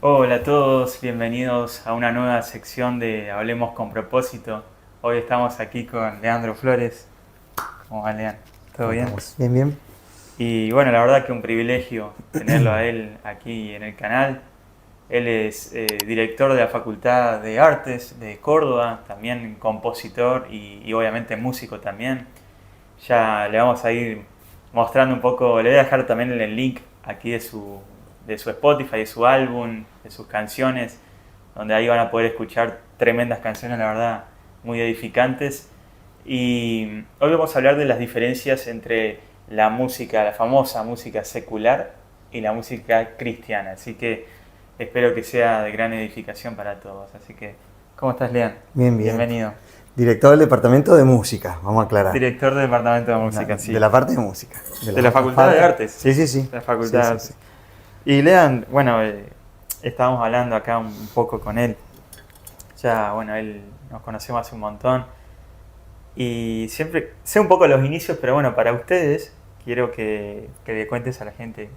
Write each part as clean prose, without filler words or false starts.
Hola a todos, bienvenidos a una nueva sección de Hablemos con propósito. Hoy estamos aquí con Leandro Flores. ¿Cómo va, Leandro? ¿Todo ¿Cómo bien? estamos? Bien, bien. Y bueno, la verdad que un privilegio tenerlo a él aquí en el canal. Él es director de la Facultad de Artes de Córdoba, también compositor y obviamente músico también. Ya le vamos a ir mostrando un poco, le voy a dejar también el link aquí de su Spotify, de su álbum, de sus canciones, donde ahí van a poder escuchar tremendas canciones, la verdad, muy edificantes. Y hoy vamos a hablar de las diferencias entre la música, la famosa música secular y la música cristiana. Así que espero que sea de gran edificación para todos. Así que, ¿cómo estás, Lean? Bien, bien. Bienvenido. Director del departamento de música, vamos a aclarar. Director del Departamento de Música, sí. De la parte de música. De la Facultad de Artes. Sí, sí, sí. De la Facultad de Sí, Artes. sí, sí. Y Lean, bueno, estábamos hablando acá un poco con él. Ya, bueno, él nos conocemos hace un montón. Y siempre sé un poco los inicios, pero bueno, para ustedes quiero que le cuentes a la gente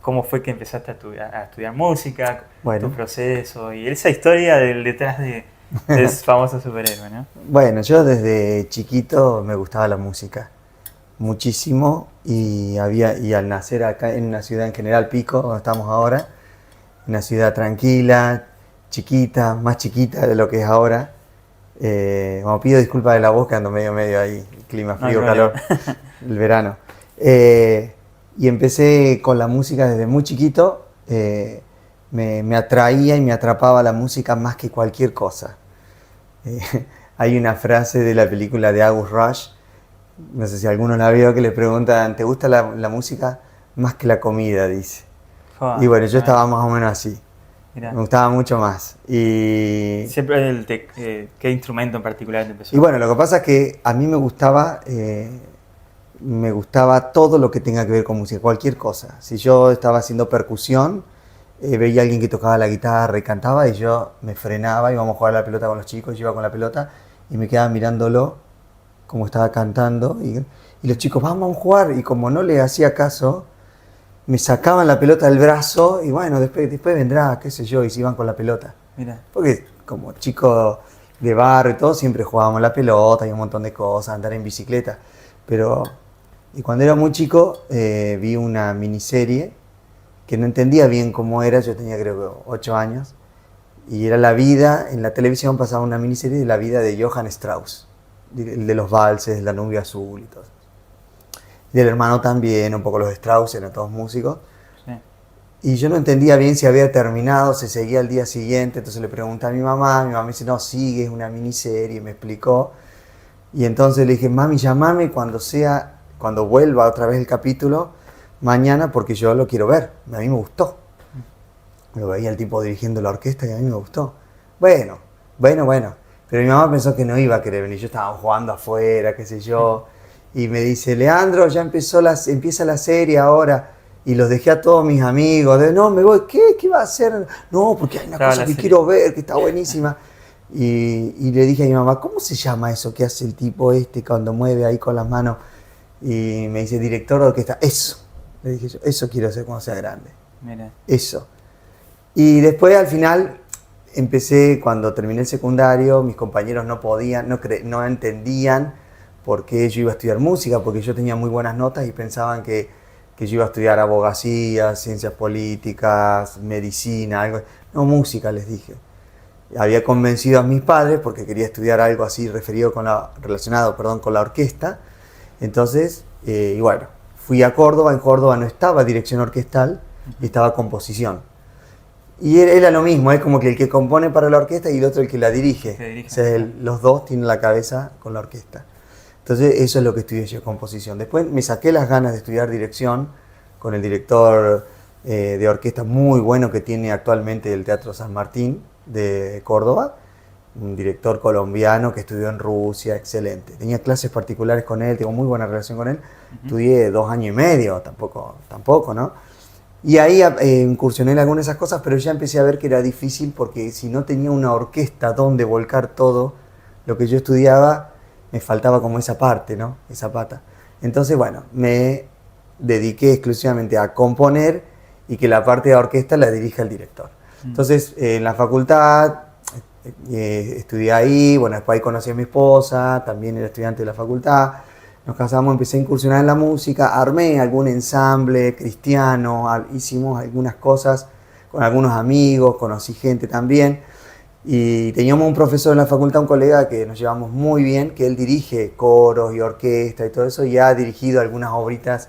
cómo fue que empezaste a estudiar música, Bueno. tu proceso y esa historia del detrás de ese famoso superhéroe, ¿no? Bueno, yo desde chiquito me gustaba la música muchísimo y al nacer acá en una ciudad en General Pico, donde estamos ahora, una ciudad tranquila, chiquita, más chiquita de lo que es ahora. Bueno, pido disculpas de la voz que ando medio ahí, clima No hay frío, problema. calor, el verano. Y empecé con la música desde muy chiquito, me atraía y me atrapaba la música más que cualquier cosa. Hay una frase de la película de August Rush, no sé si alguno la vio, que le preguntan, ¿te gusta la música más que la comida? Dice. Y bueno, yo estaba más o menos así. Mirá. Me gustaba mucho más. Y Siempre ¿qué instrumento en particular te empezó? Y bueno, lo que pasa es que a mí me gustaba todo lo que tenga que ver con música, cualquier cosa. Si yo estaba haciendo percusión, veía a alguien que tocaba la guitarra y cantaba y yo me frenaba, íbamos a jugar a la pelota con los chicos, yo iba con la pelota y me quedaba mirándolo como estaba cantando y los chicos, vamos a jugar, y como no le hacía caso, me sacaban la pelota del brazo y bueno, después vendrá, qué sé yo, y se iban con la pelota. Mira. Porque como chico de barrio y todo, siempre jugábamos la pelota y un montón de cosas, andar en bicicleta. Y cuando era muy chico, vi una miniserie que no entendía bien cómo era, yo tenía creo que 8 años, y era la vida, en la televisión pasaba una miniserie de la vida de Johann Strauss, el de los valses, la nubia azul y todo. Y del hermano también, un poco los Strauss, eran todos músicos. Sí. Y yo no entendía bien si había terminado, se seguía al día siguiente, entonces le pregunté a mi mamá me dice, no, sigue, es una miniserie, me explicó. Y entonces le dije, mami, llámame cuando vuelva otra vez el capítulo, mañana, porque yo lo quiero ver, a mí me gustó. Lo veía el tipo dirigiendo la orquesta y a mí me gustó. Bueno. Pero mi mamá pensó que no iba a querer venir, yo estaba jugando afuera, qué sé yo. Y me dice, Leandro, ya empieza la serie ahora. Y los dejé a todos mis amigos, no, me voy, ¿qué va a hacer? No, porque hay una cosa que quiero ver, que está buenísima. Y le dije a mi mamá, ¿cómo se llama eso que hace el tipo cuando mueve ahí con las manos? Y me dice, director de orquesta, eso. Le dije yo, eso quiero hacer cuando sea grande. Mira. Eso. Y después al final empecé, cuando terminé el secundario, mis compañeros no podían, no entendían por qué yo iba a estudiar música, porque yo tenía muy buenas notas y pensaban que yo iba a estudiar abogacía, ciencias políticas, medicina, algo. No, música, les dije. Había convencido a mis padres porque quería estudiar algo así relacionado con la orquesta. Entonces, y bueno, fui a Córdoba. En Córdoba no estaba dirección orquestal, estaba composición. Y era lo mismo, es como que el que compone para la orquesta y el otro el que la dirige. O sea, los dos tienen la cabeza con la orquesta. Entonces eso es lo que estudié yo, composición. Después me saqué las ganas de estudiar dirección con el director de orquesta muy bueno que tiene actualmente el Teatro San Martín de Córdoba, un director colombiano que estudió en Rusia, excelente. Tenía clases particulares con él, tengo muy buena relación con él. Estudié 2 años y medio, tampoco, ¿no? Y ahí incursioné en algunas de esas cosas, pero ya empecé a ver que era difícil porque si no tenía una orquesta donde volcar todo lo que yo estudiaba, me faltaba como esa parte, ¿no? Esa pata. Entonces, bueno, me dediqué exclusivamente a componer y que la parte de orquesta la dirija el director. Entonces, en la facultad estudié ahí, bueno, después ahí conocí a mi esposa, también era estudiante de la facultad, nos casamos, empecé a incursionar en la música, armé algún ensamble cristiano, hicimos algunas cosas con algunos amigos, conocí gente también, y teníamos un profesor en la facultad, un colega que nos llevamos muy bien, que él dirige coros y orquesta y todo eso, y ha dirigido algunas obritas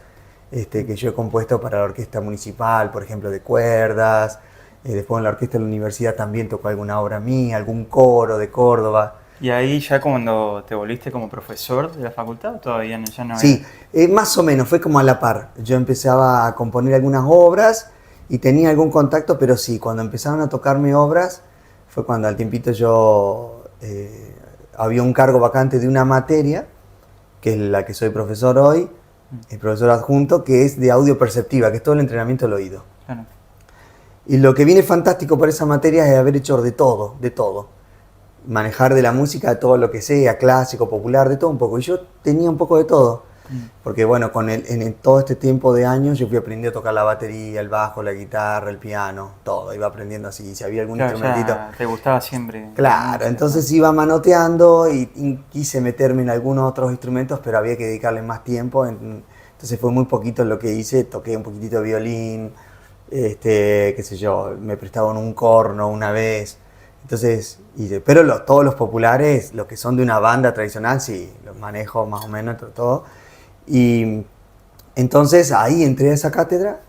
que yo he compuesto para la orquesta municipal, por ejemplo, de cuerdas. Después en la orquesta de la universidad también tocó alguna obra mía, algún coro de Córdoba. ¿Y ahí ya cuando te volviste como profesor de la facultad o todavía no, ya no Sí, más o menos, fue como a la par. Yo empezaba a componer algunas obras y tenía algún contacto, pero sí, cuando empezaron a tocarme obras, fue cuando al tiempito yo había un cargo vacante de una materia, que es la que soy profesor hoy, el profesor adjunto, que es de audio perceptiva, que es todo el entrenamiento del oído. Claro. Y lo que viene fantástico por esa materia es haber hecho de todo, de todo. Manejar de la música, de todo lo que sea, clásico, popular, de todo un poco. Y yo tenía un poco de todo. Porque bueno, en todo este tiempo de años yo fui aprendiendo a tocar la batería, el bajo, la guitarra, el piano, todo. Iba aprendiendo así. Si había algún instrumentito. Te gustaba siempre. Claro, entonces iba manoteando y quise meterme en algunos otros instrumentos, pero había que dedicarle más tiempo. Entonces fue muy poquito lo que hice. Toqué un poquitito de violín. Qué sé yo, me prestaban un corno una vez, entonces, pero todos los populares, los que son de una banda tradicional, sí, los manejo más o menos todo, y entonces ahí entré a esa cátedra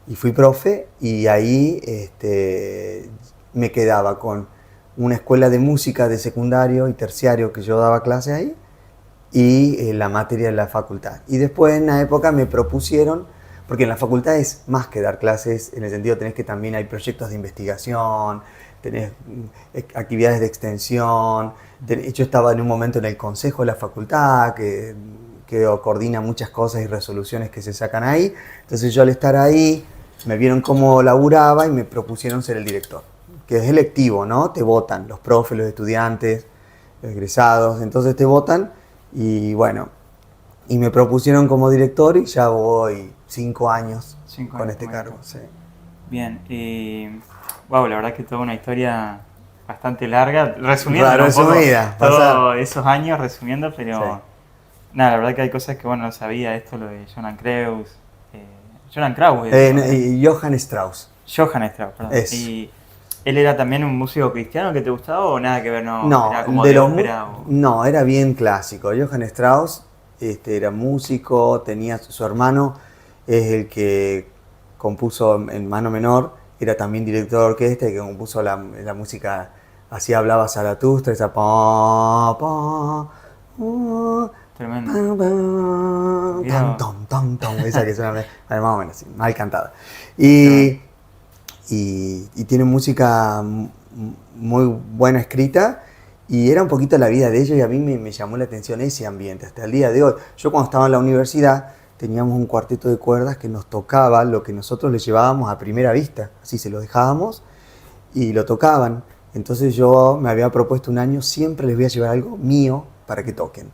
y fui profe, y ahí me quedaba con una escuela de música de secundario y terciario que yo daba clase ahí, y la materia de la facultad, y después en la época me propusieron, porque en la facultad es más que dar clases, en el sentido tenés que también hay proyectos de investigación, tenés actividades de extensión. Yo estaba en un momento en el consejo de la facultad, que coordina muchas cosas y resoluciones que se sacan ahí. Entonces yo al estar ahí, me vieron cómo laburaba y me propusieron ser el director, que es electivo, ¿no? Te votan los profes, los estudiantes, los egresados, entonces te votan y bueno, y me propusieron como director y ya voy 5 años con este cargo. Sí. Bien, wow, la verdad que toda una historia bastante larga, resumiendo resumida, todos esos años, resumiendo, pero sí. Nada, la verdad que hay cosas que bueno, no sabía, esto lo de Johann Strauss. Johann Strauss. Johann Strauss, perdón. Y ¿él era también un músico cristiano que te gustaba o nada que ver? No, era como de ópera. No, era bien clásico. Johann Strauss era músico, tenía su hermano, es el que compuso en Mano Menor, era también director de orquesta y que compuso la música, así hablaba Zaratustra, esa tremendo. Esa que suena más o menos así, mal cantada. Y tiene música muy buena escrita. Y era un poquito la vida de ellos y a mí me llamó la atención ese ambiente hasta el día de hoy. Yo cuando estaba en la universidad teníamos un cuarteto de cuerdas que nos tocaba lo que nosotros les llevábamos a primera vista. Así se lo dejábamos y lo tocaban. Entonces yo me había propuesto un año, siempre les voy a llevar algo mío para que toquen.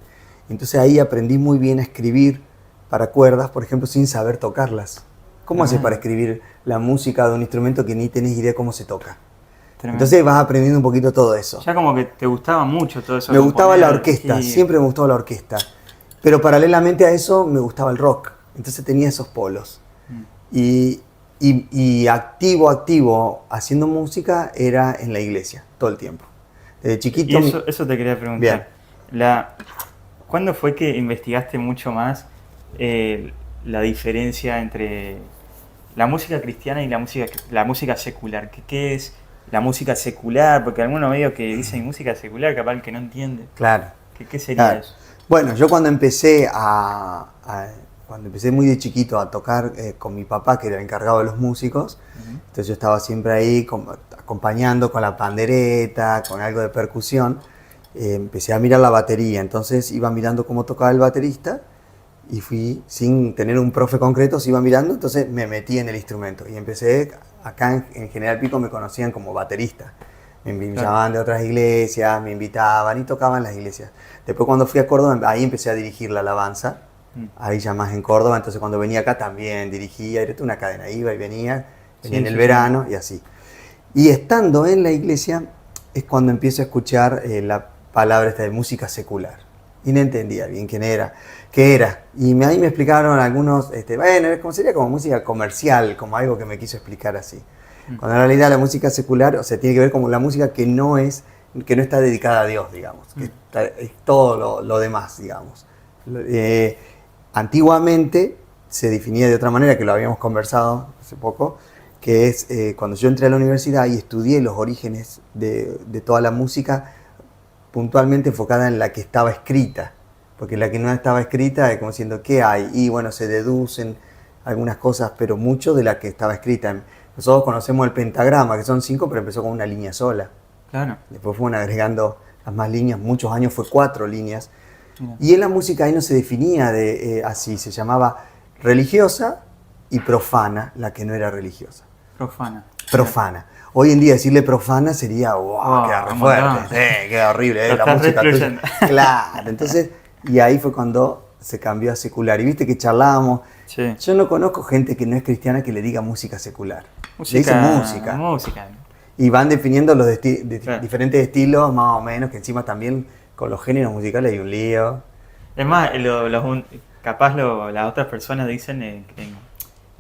Entonces ahí aprendí muy bien a escribir para cuerdas, por ejemplo, sin saber tocarlas. ¿Cómo haces para escribir la música de un instrumento que ni tenés idea cómo se toca? Tremendo. Entonces vas aprendiendo un poquito todo eso. Ya como que te gustaba mucho todo eso. Me gustaba la orquesta, siempre me gustó la orquesta. Pero paralelamente a eso me gustaba el rock. Entonces tenía esos polos. Y activo, haciendo música era en la iglesia, todo el tiempo. Desde chiquito... Y eso te quería preguntar. Bien. ¿Cuándo fue que investigaste mucho más la diferencia entre la música cristiana y la música secular? ¿Qué es la música secular? Porque algunos medios que dicen música secular, capaz el que no entiende. Claro. ¿Qué sería eso? Bueno, yo cuando empecé muy de chiquito a tocar con mi papá, que era el encargado de los músicos, entonces yo estaba siempre ahí acompañando con la pandereta, con algo de percusión, empecé a mirar la batería, entonces iba mirando cómo tocaba el baterista y fui, sin tener un profe concreto, se iba mirando, entonces me metí en el instrumento y empecé, acá en General Pico me conocían como baterista. Me llamaban de otras iglesias, me invitaban y tocaban en las iglesias. Después cuando fui a Córdoba, ahí empecé a dirigir la alabanza ahí ya más en Córdoba, entonces cuando venía acá también dirigía, era toda una cadena, iba y venía Sí, en el sí, sí. verano y así. Y estando en la iglesia es cuando empiezo a escuchar la palabra esta de música secular. Y no entendía bien qué era. Y ahí me explicaron algunos, bueno, como sería como música comercial, como algo que me quiso explicar así. Cuando en realidad la música secular, o sea, tiene que ver con la música que no está dedicada a Dios, digamos, que es todo lo demás, digamos. Antiguamente se definía de otra manera, que lo habíamos conversado hace poco, que es cuando yo entré a la universidad y estudié los orígenes de toda la música, puntualmente enfocada en la que estaba escrita, porque la que no estaba escrita es como diciendo, ¿qué hay? Y bueno, se deducen algunas cosas, pero mucho de la que estaba escrita. Nosotros conocemos el pentagrama, que son 5, pero empezó con una línea sola. Claro. Después fueron agregando las más líneas, muchos años fue 4 líneas. Mira. Y en la música ahí no se definía así, se llamaba religiosa y profana, la que no era religiosa. Profana. Profana. Hoy en día decirle profana sería, wow, queda re un fuerte, montón. queda horrible, Lo la estás música tuya. excluyendo. Claro, entonces, y ahí fue cuando se cambió a secular. Y viste que charlábamos, Sí. yo no conozco gente que no es cristiana que le diga música secular. Le dice Música. música. Música. Y van definiendo los Claro. diferentes estilos, más o menos, que encima también con los géneros musicales hay un lío. Es más, capaz las otras personas dicen en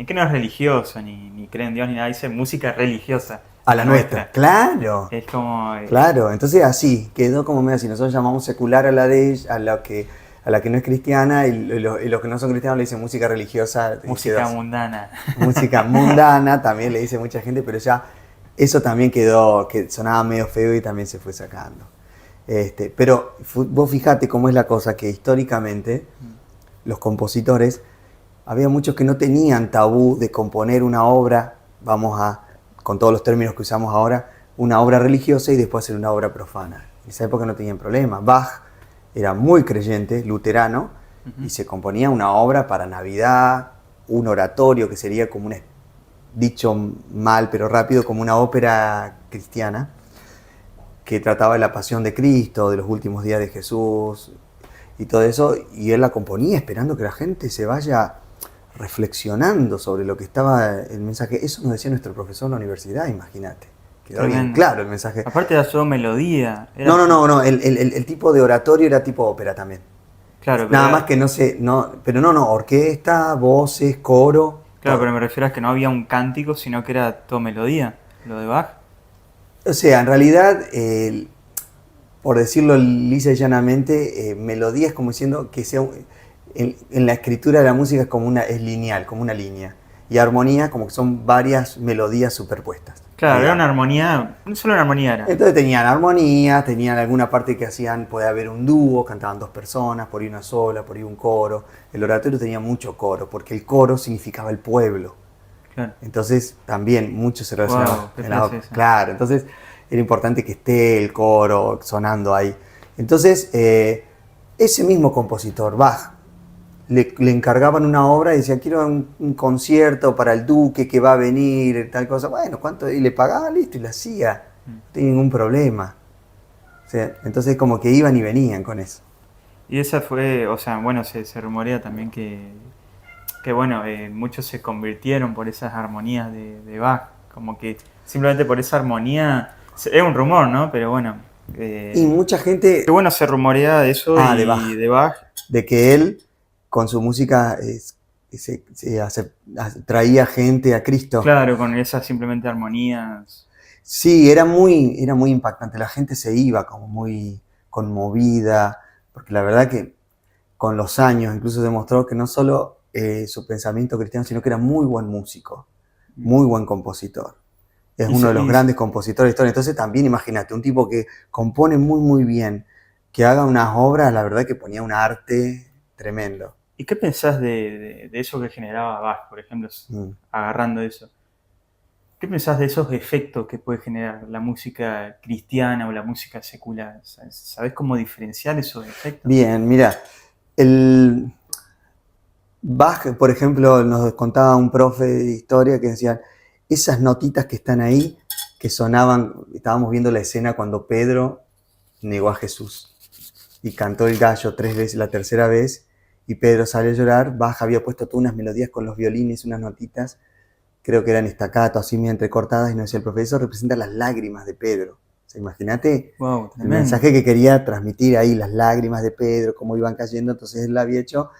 que no es religioso, ni creen en Dios, ni nada, dicen música religiosa. A la nuestra. Claro. Es como... Claro, entonces así, quedó como medio así. Nosotros llamamos secular a la que no es cristiana y los que no son cristianos le dicen música religiosa. música mundana. Música mundana también le dice mucha gente, pero ya eso también quedó, que sonaba medio feo y también se fue sacando. Pero vos fijate cómo es la cosa, que históricamente los compositores, había muchos que no tenían tabú de componer una obra, con todos los términos que usamos ahora, una obra religiosa y después hacer una obra profana. En esa época no tenían problema. Bach era muy creyente, luterano, y se componía una obra para Navidad, un oratorio que sería como dicho mal pero rápido, como una ópera cristiana, que trataba de la pasión de Cristo, de los últimos días de Jesús y todo eso, y él la componía esperando que la gente se vaya reflexionando sobre lo que estaba el mensaje. Eso nos decía nuestro profesor en la universidad, imagínate. Quedó bien claro el mensaje. Aparte era solo melodía. No, el tipo de oratorio era tipo ópera también. Claro, nada más que orquesta, voces, coro. Claro, todo. pero me refiero a que no había un cántico, sino que era todo melodía, lo de Bach. O sea, en realidad, por decirlo lisa y llanamente, melodía es como diciendo que sea en la escritura de la música es lineal, como una línea. Y armonía como que son varias melodías superpuestas. Claro, era una armonía, no solo una armonía era. Entonces tenían armonía, tenían alguna parte que puede haber un dúo, cantaban 2 personas, por ahí una sola, por ahí un coro. El oratorio tenía mucho coro, porque el coro significaba el pueblo. Claro. Entonces también mucho se relacionaba. Claro, entonces era importante que esté el coro sonando ahí. Entonces ese mismo compositor, Bach, le encargaban una obra y decía, quiero un concierto para el duque que va a venir, tal cosa. Bueno, ¿cuánto? Y le pagaba, listo, y lo hacía. No tenía ningún problema. O sea, entonces como que iban y venían con eso. Y esa fue, o sea, bueno, se rumorea también que bueno, muchos se convirtieron por esas armonías de Bach. Como que simplemente por esa armonía, es un rumor, ¿no? Pero bueno. Y mucha gente... Que bueno, se rumorea de eso de Bach. De que él, con su música, traía gente a Cristo. Claro, con esas simplemente armonías. Sí, era muy impactante. La gente se iba como muy conmovida, porque la verdad que con los años incluso demostró que no solo su pensamiento cristiano, sino que era muy buen músico, muy buen compositor. Es uno de los grandes compositores de la historia. Entonces también imagínate, un tipo que compone muy muy bien, que haga unas obras, la verdad que ponía un arte tremendo. ¿Y qué pensás de eso que generaba Bach, por ejemplo, agarrando eso? ¿Qué pensás de esos efectos que puede generar la música cristiana o la música secular? ¿Sabés cómo diferenciar esos efectos? Bien, mira, Bach, por ejemplo, nos contaba un profe de historia que decía, esas notitas que están ahí, que sonaban, estábamos viendo la escena cuando Pedro negó a Jesús y cantó el gallo 3 veces, la tercera vez, y Pedro sale a llorar, baja, había puesto todas unas melodías con los violines, unas notitas, creo que eran staccato, así medio entrecortadas, y nos decía el profesor, representa las lágrimas de Pedro. O sea, imagínate Wow, el mensaje que quería transmitir ahí, las lágrimas de Pedro, cómo iban cayendo, entonces él lo había hecho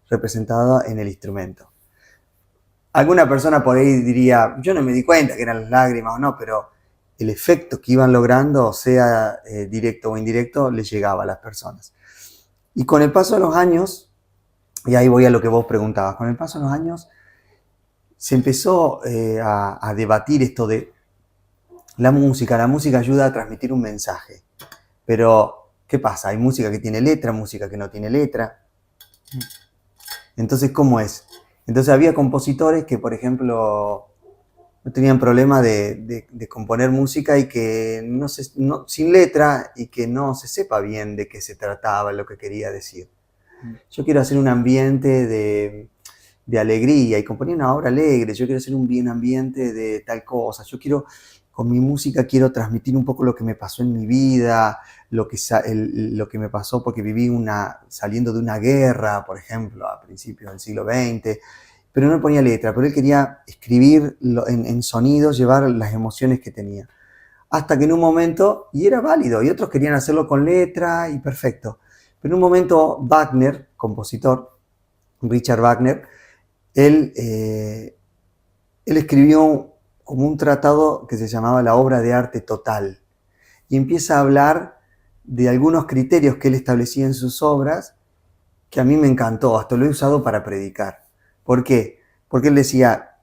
representado en el instrumento. Alguna persona por ahí diría, yo no me di cuenta que eran las lágrimas o no, pero el efecto que iban logrando, sea directo o indirecto, les llegaba a las personas. Y con el paso de los años, y ahí voy a lo que vos preguntabas, con el paso de los años se empezó a debatir esto de la música ayuda a transmitir un mensaje, pero ¿qué pasa? Hay música que tiene letra, música que no tiene letra. Entonces, ¿cómo es? Entonces había compositores que, por ejemplo, no tenían problema de componer música y que sin letra y que no se sepa bien de qué se trataba, lo que quería decir. Yo quiero hacer un ambiente de alegría y componía una obra alegre, yo quiero hacer un ambiente de tal cosa, con mi música quiero transmitir un poco lo que me pasó en mi vida, lo que me pasó porque viví saliendo de una guerra, por ejemplo, a principios del siglo XX, pero no ponía letra, pero él quería escribir en sonidos, llevar las emociones que tenía. Hasta que en un momento, y era válido, y otros querían hacerlo con letra y perfecto, pero en un momento Wagner, compositor, Richard Wagner, él escribió como un tratado que se llamaba La obra de arte total, y empieza a hablar de algunos criterios que él establecía en sus obras, que a mí me encantó, hasta lo he usado para predicar. ¿Por qué? Porque él decía,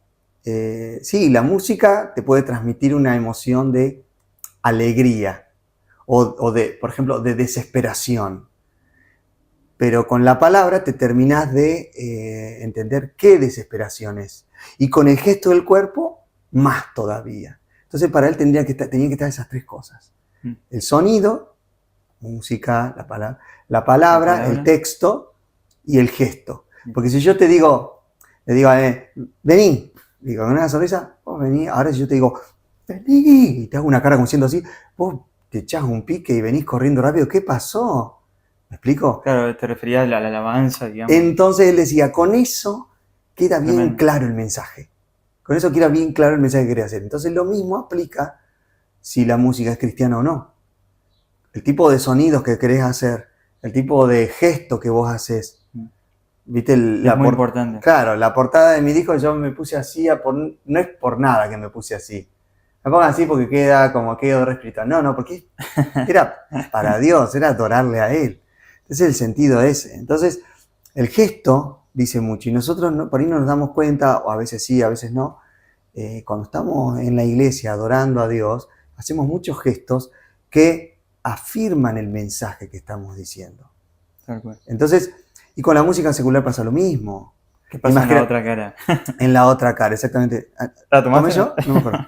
sí, la música te puede transmitir una emoción de alegría o de, por ejemplo, de desesperación. Pero con la palabra te terminás de entender qué desesperación es. Y con el gesto del cuerpo, más todavía. Entonces para él tenían que estar esas tres cosas. El sonido, música, la palabra, el texto y el gesto. Porque si yo le digo, vení, digo, con una sonrisa, vos vení, ahora si yo te digo, vení, y te hago una cara como siendo así, vos te echás un pique y venís corriendo rápido, ¿qué pasó? ¿Me explico? Claro, te referías a la alabanza, digamos. Entonces él decía, con eso queda bien claro el mensaje. Con eso queda bien claro el mensaje que quería hacer. Entonces lo mismo aplica si la música es cristiana o no. El tipo de sonidos que querés hacer, el tipo de gesto que vos haces. ¿Viste? Es muy importante. Claro, la portada de mi disco yo me puse así, no es por nada que me puse así. Me pongo así porque quedo re espiritual. No, porque era para Dios, era adorarle a Él. Ese es el sentido ese. Entonces, el gesto dice mucho y nosotros por ahí no nos damos cuenta, o a veces sí, a veces no. Cuando estamos en la iglesia adorando a Dios, hacemos muchos gestos que afirman el mensaje que estamos diciendo. Entonces, y con la música secular pasa lo mismo. ¿Qué pasa en la otra cara? En la otra cara, exactamente. ¿La tomaste? yo? No me acuerdo.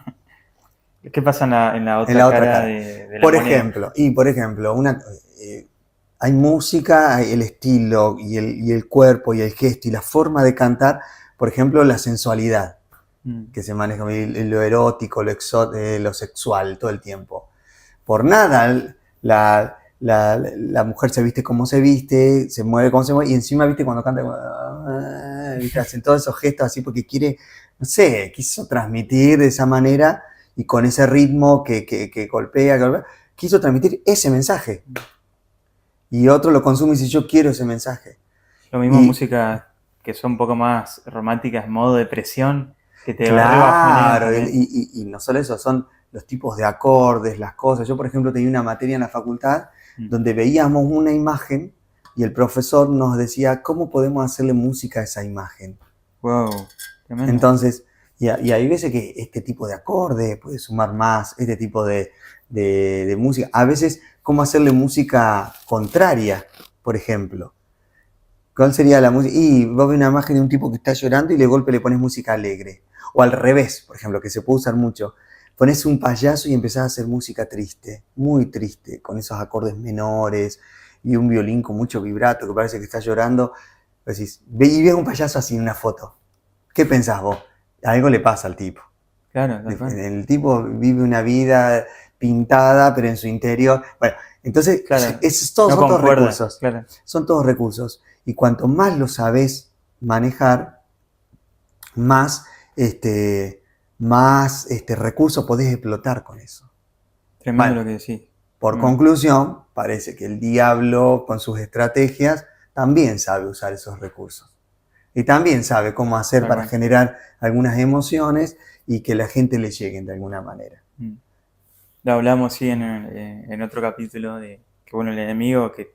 ¿Qué pasa en la otra cara? De la por ejemplo, hay música, hay el estilo y el cuerpo y el gesto y la forma de cantar, por ejemplo, la sensualidad, que se maneja lo erótico, lo sexual todo el tiempo. Por nada la mujer se viste como se viste, se mueve como se mueve, y encima, viste, cuando canta, ¿viste? Hacen todos esos gestos así porque quiso transmitir de esa manera y con ese ritmo que golpea, quiso transmitir ese mensaje. Y otro lo consume y dice, yo quiero ese mensaje. Lo mismo música que son un poco más románticas, modo depresión, que te Claro, y no solo eso, son los tipos de acordes, las cosas. Yo, por ejemplo, tenía una materia en la facultad donde veíamos una imagen y el profesor nos decía cómo podemos hacerle música a esa imagen. Wow, tremendo. Entonces, y hay veces que este tipo de acorde puede sumar más, este tipo de música. A veces, cómo hacerle música contraria, por ejemplo. ¿Cuál sería la música? Y vos ves una imagen de un tipo que está llorando y de golpe le pones música alegre. O al revés, por ejemplo, que se puede usar mucho. Pones un payaso y empezás a hacer música triste, muy triste, con esos acordes menores y un violín con mucho vibrato que parece que está llorando. Decís, y ves un payaso así en una foto. ¿Qué pensás vos? Algo le pasa al tipo. Claro, el tipo vive una vida pintada, pero en su interior. Bueno, entonces, claro, esos todos son todos recursos. Claro. Son todos recursos. Y cuanto más lo sabes manejar, más, recursos podés explotar con eso. Tremendo Bueno, lo que decís. por conclusión, parece que el diablo con sus estrategias también sabe usar esos recursos. Y también sabe cómo hacer para generar algunas emociones y que la gente le lleguen de alguna manera. Lo hablamos, sí, en otro capítulo de que, bueno, el enemigo, que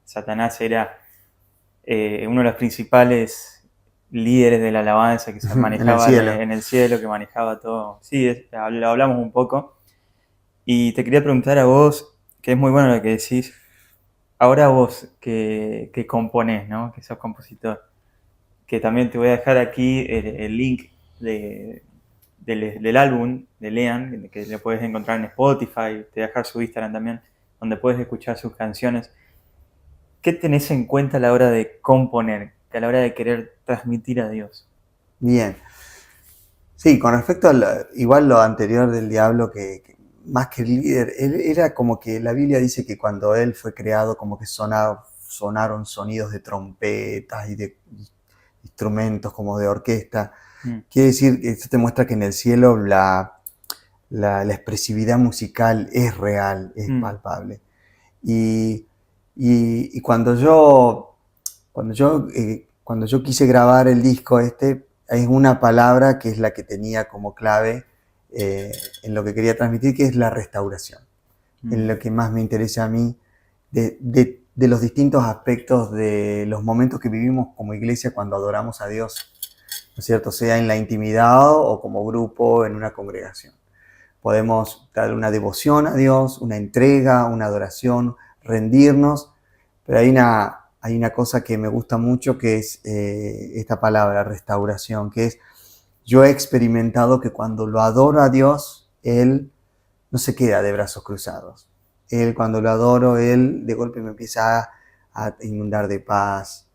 Satanás era uno de los principales líderes de la alabanza que se manejaba en el cielo, que manejaba todo. Sí, lo hablamos un poco. Y te quería preguntar a vos, que es muy bueno lo que decís, ahora vos que componés, ¿no? Que sos compositor, que también te voy a dejar aquí el link del álbum de Lean, que lo puedes encontrar en Spotify, te voy a dejar su Instagram también, donde puedes escuchar sus canciones. ¿Qué tenés en cuenta a la hora de componer, a la hora de querer transmitir a Dios? Bien. Sí, con respecto a igual lo anterior del diablo, que más que el líder, él era como que la Biblia dice que cuando él fue creado como que sonaron sonidos de trompetas y de instrumentos como de orquesta. Quiere decir que esto te muestra que en el cielo la expresividad musical es real, es palpable. Y cuando yo quise grabar el disco hay una palabra que es la que tenía como clave en lo que quería transmitir, que es la restauración. En lo que más me interesa a mí de los distintos aspectos de los momentos que vivimos como iglesia cuando adoramos a Dios, ¿no es cierto? Sea en la intimidad o como grupo en una congregación. Podemos dar una devoción a Dios, una entrega, una adoración, rendirnos, pero hay una cosa que me gusta mucho, que es esta palabra, restauración, que es, yo he experimentado que cuando lo adoro a Dios, Él no se queda de brazos cruzados. Él, cuando lo adoro, Él de golpe me empieza a inundar de paz,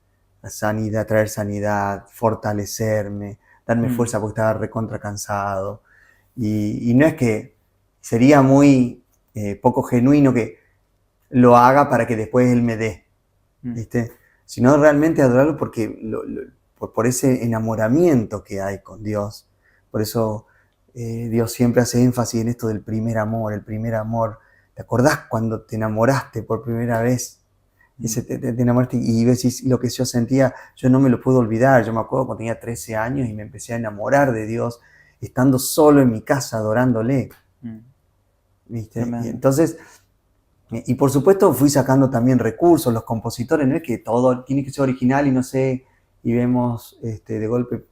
a traer sanidad, fortalecerme, darme fuerza porque estaba recontra cansado. Y no es que sería muy poco genuino que lo haga para que después Él me dé, ¿viste? Sino realmente adorarlo porque por ese enamoramiento que hay con Dios. Por eso Dios siempre hace énfasis en esto del primer amor, el primer amor. ¿Te acordás cuando te enamoraste por primera vez? Te enamoraste y decís lo que yo sentía, yo no me lo puedo olvidar. Yo me acuerdo cuando tenía 13 años y me empecé a enamorar de Dios, estando solo en mi casa adorándole. ¿Viste? Y entonces, y por supuesto fui sacando también recursos, los compositores, no es que todo tiene que ser original y no sé, y vemos de golpe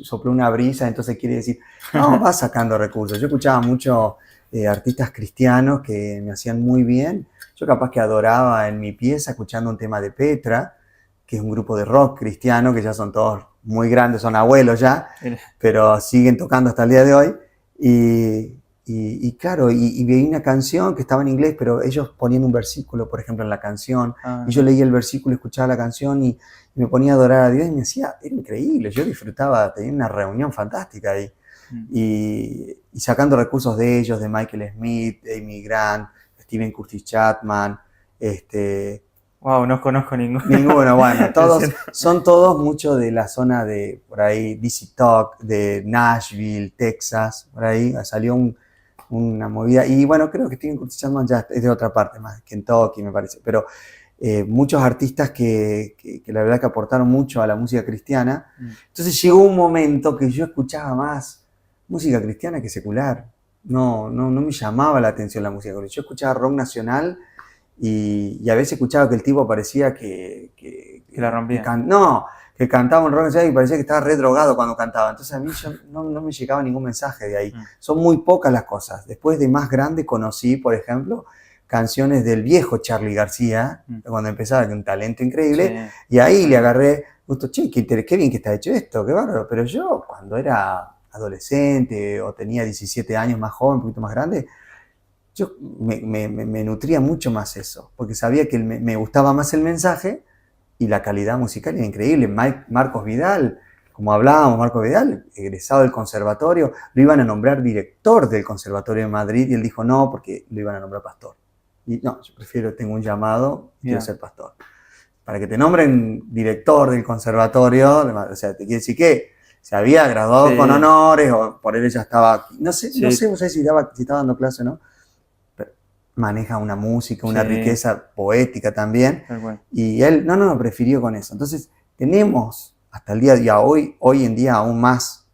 sopló una brisa, entonces quiere decir, no, vas sacando recursos. Yo escuchaba mucho artistas cristianos que me hacían muy bien. Yo capaz que adoraba en mi pieza escuchando un tema de Petra, que es un grupo de rock cristiano, que ya son todos muy grandes, son abuelos ya, pero siguen tocando hasta el día de hoy. Y claro, y vi una canción que estaba en inglés, pero ellos ponían un versículo, por ejemplo, en la canción, y yo leía el versículo, escuchaba la canción y me ponía a adorar a Dios y me hacía, era increíble, yo disfrutaba, tenía una reunión fantástica ahí. Y sacando recursos de ellos, de Michael Smith, de Amy Grant, Steven Curtis Chapman, Wow, no conozco ninguno. Ninguno, bueno, son todos mucho de la zona de, por ahí, DC Talk, de Nashville, Texas, por ahí, salió una movida, y bueno, creo que Steven Curtis Chapman ya es de otra parte, más Kentucky me parece, pero muchos artistas que la verdad que aportaron mucho a la música cristiana. Entonces llegó un momento que yo escuchaba más música cristiana que secular, no me llamaba la atención la música cristiana, yo escuchaba rock nacional y a veces escuchaba que el tipo parecía que la rompía. Que cantaba un rock nacional y parecía que estaba re drogado cuando cantaba. Entonces a mí no me llegaba ningún mensaje de ahí. Son muy pocas las cosas. Después de más grande conocí, por ejemplo, canciones del viejo Charly García, cuando empezaba, que un talento increíble, y ahí le agarré gusto, che, qué bien que está hecho esto, qué bárbaro. Pero yo, cuando era adolescente o tenía 17 años, más joven, un poquito más grande, yo me nutría mucho más eso, porque sabía que me gustaba más el mensaje y la calidad musical era increíble. Marcos Vidal, como hablábamos, Marcos Vidal, egresado del conservatorio, lo iban a nombrar director del Conservatorio de Madrid y él dijo no, porque lo iban a nombrar pastor. Y no, yo tengo un llamado, quiero ser pastor. para que te nombren director del conservatorio, o sea, te quiere decir que se había graduado con honores, o por él ya estaba, no sé si estaba dando clase o no, pero maneja una música, una riqueza poética también, y él, no, prefirió con eso. Entonces, tenemos hasta el día de hoy en día aún más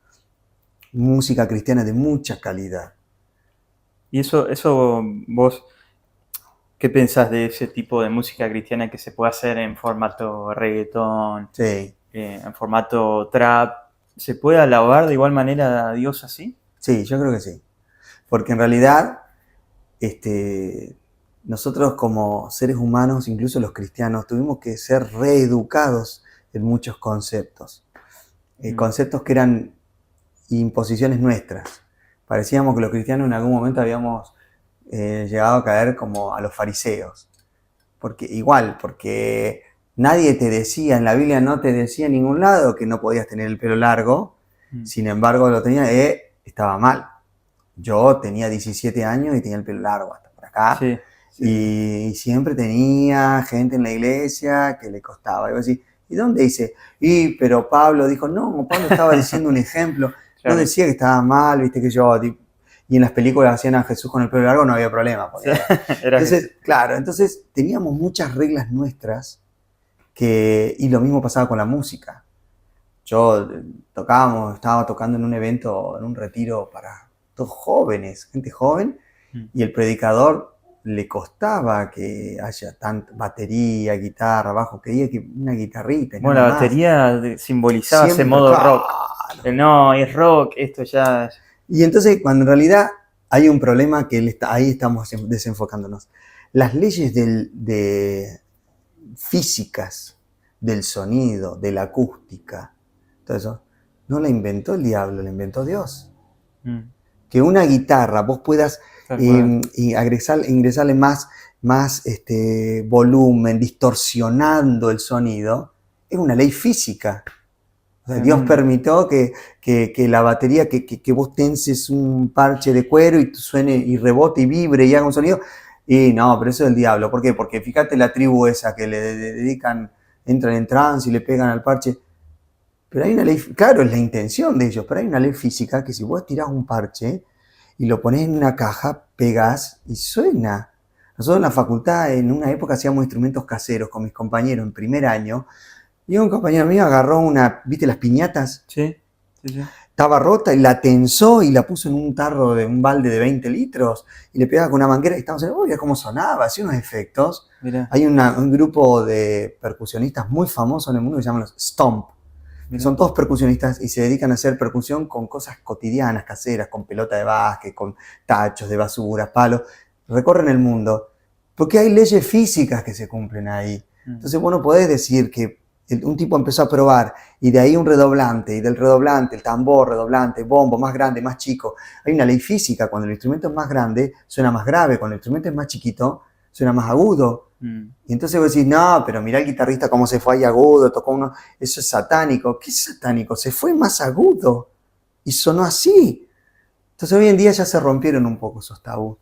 música cristiana de mucha calidad. Y eso vos, ¿qué pensás de ese tipo de música cristiana que se puede hacer en formato reggaetón, en formato trap? ¿Se puede alabar de igual manera a Dios así? Sí, yo creo que sí. Porque en realidad, nosotros como seres humanos, incluso los cristianos, tuvimos que ser reeducados en muchos conceptos. Conceptos que eran imposiciones nuestras. Parecíamos que los cristianos en algún momento habíamos llegado a caer como a los fariseos. Porque nadie te decía, en la Biblia no te decía en ningún lado que no podías tener el pelo largo, sin embargo lo tenía, estaba mal. Yo tenía 17 años y tenía el pelo largo hasta por acá, y siempre tenía gente en la iglesia que le costaba. Y vos decís, ¿y dónde dice? Pero Pablo dijo, no, Pablo estaba diciendo un ejemplo, no decía que estaba mal, viste que yo... Y en las películas hacían a Jesús con el pelo largo, no había problema. Entonces teníamos muchas reglas nuestras y lo mismo pasaba con la música. Yo estaba tocando en un evento, en un retiro para todos jóvenes, gente joven, y el predicador le costaba que haya tanta batería, guitarra, bajo, quería que una guitarrita. Bueno, la batería simbolizaba ese modo rock. No, es rock, esto ya... Y entonces, cuando en realidad hay un problema que ahí estamos desenfocándonos. Las leyes físicas del sonido, de la acústica, todo eso, no la inventó el diablo, la inventó Dios. Que una guitarra vos puedas ingresarle más volumen, distorsionando el sonido, es una ley física. O sea, Dios permitió que la batería, que vos tenses un parche de cuero y suene y rebote y vibre y haga un sonido. Y no, pero eso es el diablo. ¿Por qué? Porque fíjate la tribu esa que le dedican, entran en trance y le pegan al parche. Pero hay una ley, claro, es la intención de ellos, pero hay una ley física que si vos tirás un parche y lo ponés en una caja, pegás y suena. Nosotros en la facultad, en una época, hacíamos instrumentos caseros con mis compañeros en primer año. Y un compañero mío agarró ¿viste las piñatas? Sí. Estaba rota y la tensó y la puso en un tarro de un balde de 20 litros y le pegaba con una manguera y estábamos diciendo, mira cómo sonaba, hacía unos efectos. Mirá. Hay un grupo de percusionistas muy famosos en el mundo que se llaman los Stomp. Son todos percusionistas y se dedican a hacer percusión con cosas cotidianas, caseras, con pelota de básquet, con tachos de basura, palos. Recorren el mundo porque hay leyes físicas que se cumplen ahí. Entonces vos no podés decir que un tipo empezó a probar y de ahí un redoblante, y del redoblante, el tambor, redoblante, bombo, más grande, más chico. Hay una ley física, cuando el instrumento es más grande, suena más grave, cuando el instrumento es más chiquito, suena más agudo. Y entonces vos decís, no, pero mirá el guitarrista cómo se fue ahí agudo, tocó uno, eso es satánico. ¿Qué es satánico? Se fue más agudo y sonó así. Entonces hoy en día ya se rompieron un poco esos tabús.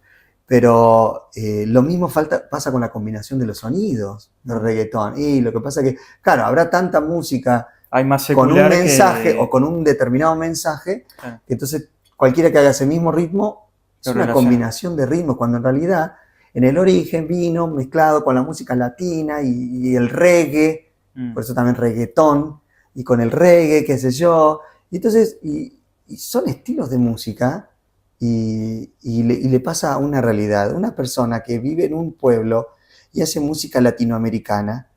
Pero lo mismo pasa con la combinación de los sonidos del reggaetón. Y lo que pasa es que, claro, habrá tanta música con un mensaje o con un determinado mensaje, que entonces cualquiera que haga ese mismo ritmo es una combinación de ritmos, cuando en realidad en el origen vino mezclado con la música latina y el reggae, por eso también reggaetón, y con el reggae, qué sé yo. Y entonces, y son estilos de música. Y le pasa una realidad. Una persona que vive en un pueblo y hace música latinoamericana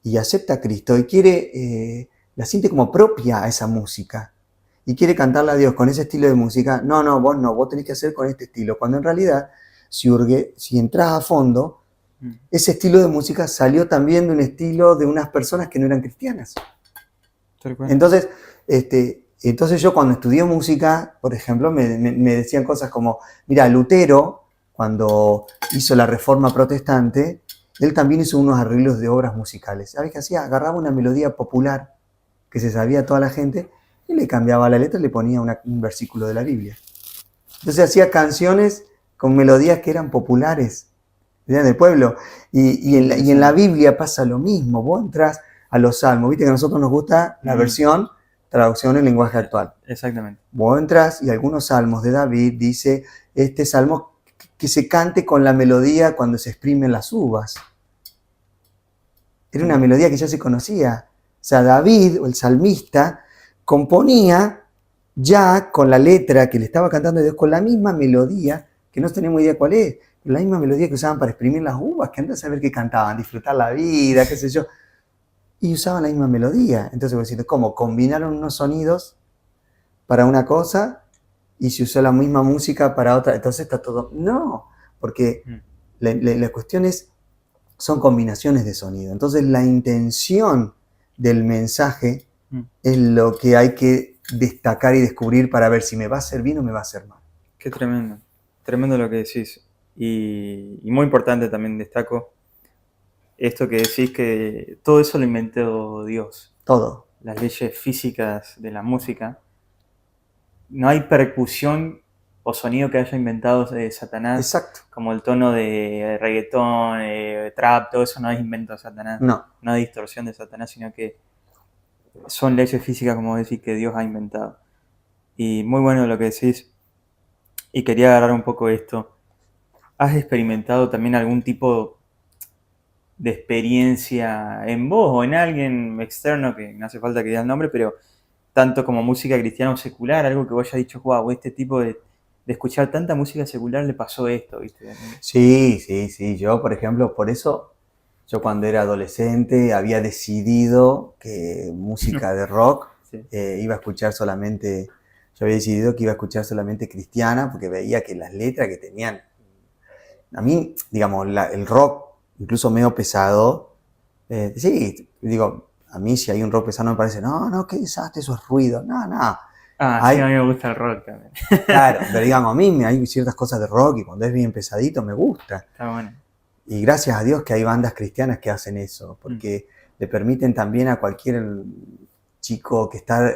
y acepta a Cristo y quiere, la siente como propia a esa música y quiere cantarle a Dios con ese estilo de música. No, vos tenés que hacer con este estilo. Cuando en realidad, si entras a fondo, ese estilo de música salió también de un estilo de unas personas que no eran cristianas. Entonces yo cuando estudié música, por ejemplo, me decían cosas como, mira, Lutero, cuando hizo la Reforma Protestante, él también hizo unos arreglos de obras musicales. ¿Sabes qué hacía? Agarraba una melodía popular que se sabía toda la gente y le cambiaba la letra y le ponía un versículo de la Biblia. Entonces hacía canciones con melodías que eran populares. Eran del pueblo. Y en la Biblia pasa lo mismo. Vos entras a los salmos, viste que a nosotros nos gusta la versión, traducción en lenguaje actual. Exactamente. Vos entras y algunos salmos de David dice, este salmo que se cante con la melodía cuando se exprimen las uvas. Era una melodía que ya se conocía. O sea, David, o el salmista, componía ya con la letra que le estaba cantando a Dios, con la misma melodía, que no tenemos idea cuál es, la misma melodía que usaban para exprimir las uvas, que antes a saber qué cantaban, disfrutar la vida, qué sé yo. Y usaban la misma melodía. Entonces, vos decís, ¿cómo? Combinaron unos sonidos para una cosa y se usó la misma música para otra. Entonces está todo... No, porque la cuestión es, son combinaciones de sonido. Entonces la intención del mensaje es lo que hay que destacar y descubrir para ver si me va a hacer bien o me va a hacer mal. Qué tremendo. Tremendo lo que decís. Y muy importante también destaco esto que decís, que todo eso lo inventó Dios. Todo. Las leyes físicas de la música. No hay percusión o sonido que haya inventado Satanás. Exacto. Como el tono de reggaetón, trap, todo eso no es invento de Satanás. No. No hay distorsión de Satanás, sino que son leyes físicas, como decís, que Dios ha inventado. Y muy bueno lo que decís. Y quería agarrar un poco esto. ¿Has experimentado también algún tipo de experiencia en vos o en alguien externo, que no hace falta que digas el nombre, pero tanto como música cristiana o secular, algo que vos hayas dicho, wow, este tipo de escuchar tanta música secular le pasó esto, ¿viste? Sí. Yo, por ejemplo, por eso, yo cuando era adolescente había decidido que música de rock iba a escuchar solamente, yo había decidido que iba a escuchar solamente cristiana, porque veía que las letras que tenían, a mí, digamos, el rock, incluso medio pesado, sí, digo, a mí si hay un rock pesado me parece, no, qué desastre, eso es ruido, no. Ah, sí, a mí me gusta el rock también. Claro, pero digamos, a mí hay ciertas cosas de rock y cuando es bien pesadito me gusta. Está bueno. Y gracias a Dios que hay bandas cristianas que hacen eso, porque le permiten también a cualquier chico que está,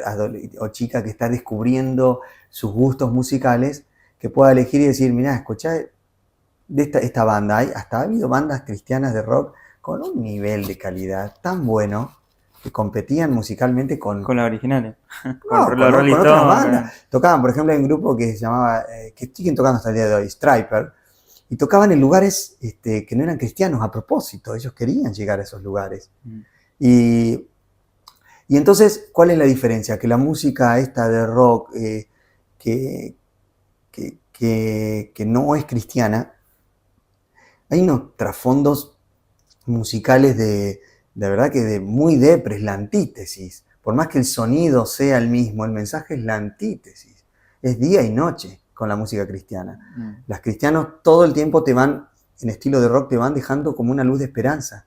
o chica que está descubriendo sus gustos musicales, que pueda elegir y decir, mirá, escuchá de esta banda, hasta ha habido bandas cristianas de rock con un nivel de calidad tan bueno que competían musicalmente con las originales. con otras bandas. Tocaban, por ejemplo, hay un grupo que se llamaba, que siguen tocando hasta el día de hoy, Striper, y tocaban en lugares que no eran cristianos a propósito, ellos querían llegar a esos lugares. Y entonces, ¿cuál es la diferencia? Que la música esta de rock que no es cristiana, hay unos trasfondos musicales de verdad que muy depres, la antítesis. Por más que el sonido sea el mismo, el mensaje es la antítesis. Es día y noche con la música cristiana. Las cristianos todo el tiempo te van, en estilo de rock, te van dejando como una luz de esperanza.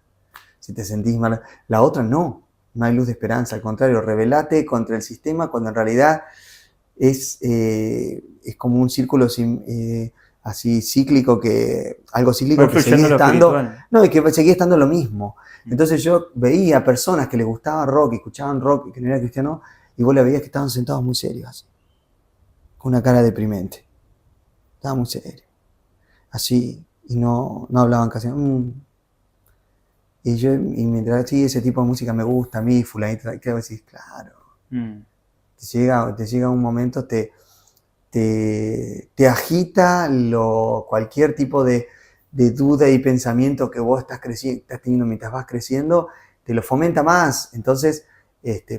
Si te sentís mal. La otra no hay luz de esperanza. Al contrario, rebelate contra el sistema cuando en realidad es como un círculo así cíclico, algo cíclico que seguía estando. No, y que seguía estando lo mismo. Entonces yo veía personas que les gustaba rock, y escuchaban rock y que no era cristiano, y vos le veías que estaban sentados muy serios, así, con una cara deprimente. Estaban muy serios. Así, y no hablaban casi. Y mientras sí, ese tipo de música me gusta a mí, fulanito, ¿qué decís? Claro. Te llega un momento, te agita cualquier tipo de duda y pensamiento que vos estás teniendo mientras vas creciendo, te lo fomenta más. Entonces,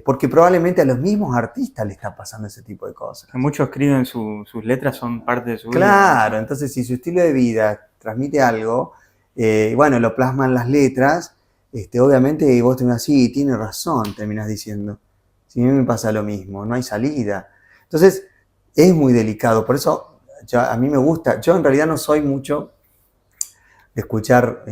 porque probablemente a los mismos artistas le está pasando ese tipo de cosas. Muchos escriben sus letras, son parte de su vida. Claro, entonces si su estilo de vida transmite algo, bueno, lo plasman las letras, obviamente vos tenés así, tiene razón, terminás diciendo. Si a mí me pasa lo mismo, no hay salida. Entonces, es muy delicado, por eso a mí me gusta. Yo en realidad no soy mucho de escuchar,